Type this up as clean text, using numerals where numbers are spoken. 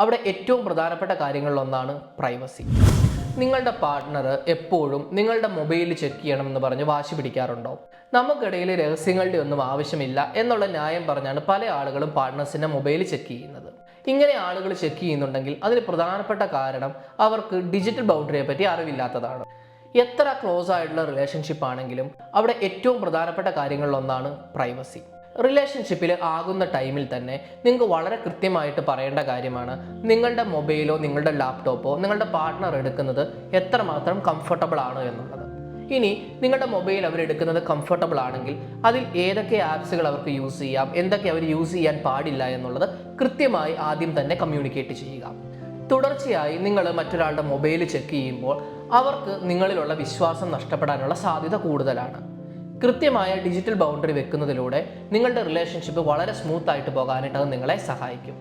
അവിടെ ഏറ്റവും പ്രധാനപ്പെട്ട കാര്യങ്ങളിലൊന്നാണ് പ്രൈവസി. നിങ്ങളുടെ പാർട്ട്ണർ എപ്പോഴും നിങ്ങളുടെ മൊബൈൽ ചെക്ക് ചെയ്യണമെന്ന് പറഞ്ഞ് വാശി പിടിക്കാറുണ്ടോ? നമുക്കിടയിൽ രഹസ്യങ്ങളുടെ ഒന്നും ആവശ്യമില്ല എന്നുള്ള ന്യായം പറഞ്ഞാണ് പല ആളുകളും പാർട്ട്നേഴ്സിൻ്റെ മൊബൈൽ ചെക്ക് ചെയ്യുന്നത്. ഇങ്ങനെ ആളുകൾ ചെക്ക് ചെയ്യുന്നുണ്ടെങ്കിൽ അതിന് പ്രധാനപ്പെട്ട കാരണം അവർക്ക് ഡിജിറ്റൽ ബൗണ്ടറിയെ പറ്റി അറിവില്ലാത്തതാണ്. എത്ര ക്ലോസ് ആയിട്ടുള്ള റിലേഷൻഷിപ്പ് ആണെങ്കിലും അവിടെ ഏറ്റവും പ്രധാനപ്പെട്ട കാര്യങ്ങളിലൊന്നാണ് പ്രൈവസി. റിലേഷൻഷിപ്പിൽ ആകുന്ന ടൈമിൽ തന്നെ നിങ്ങൾക്ക് വളരെ കൃത്യമായിട്ട് പറയേണ്ട കാര്യമാണ് നിങ്ങളുടെ മൊബൈലോ നിങ്ങളുടെ ലാപ്ടോപ്പോ നിങ്ങളുടെ പാർട്ട്ണർ എടുക്കുന്നത് എത്രമാത്രം കംഫർട്ടബിൾ ആണ് എന്നുള്ളത്. ഇനി നിങ്ങളുടെ മൊബൈൽ അവരെടുക്കുന്നത് കംഫർട്ടബിൾ ആണെങ്കിൽ അതിൽ ഏതൊക്കെ ആപ്സുകൾ അവർക്ക് യൂസ് ചെയ്യാം, എന്തൊക്കെ അവർ യൂസ് ചെയ്യാൻ പാടില്ല എന്നുള്ളത് കൃത്യമായി ആദ്യം തന്നെ കമ്മ്യൂണിക്കേറ്റ് ചെയ്യുക. തുടർച്ചയായി നിങ്ങൾ മറ്റൊരാളുടെ മൊബൈൽ ചെക്ക് ചെയ്യുമ്പോൾ അവർക്ക് നിങ്ങളിലുള്ള വിശ്വാസം നഷ്ടപ്പെടാനുള്ള സാധ്യത കൂടുതലാണ്. കൃത്യമായ ഡിജിറ്റൽ ബൗണ്ടറി വെക്കുന്നതിലൂടെ നിങ്ങളുടെ റിലേഷൻഷിപ്പ് വളരെ സ്മൂത്ത് ആയിട്ട് പോകാനായിട്ട് അത് നിങ്ങളെ സഹായിക്കും.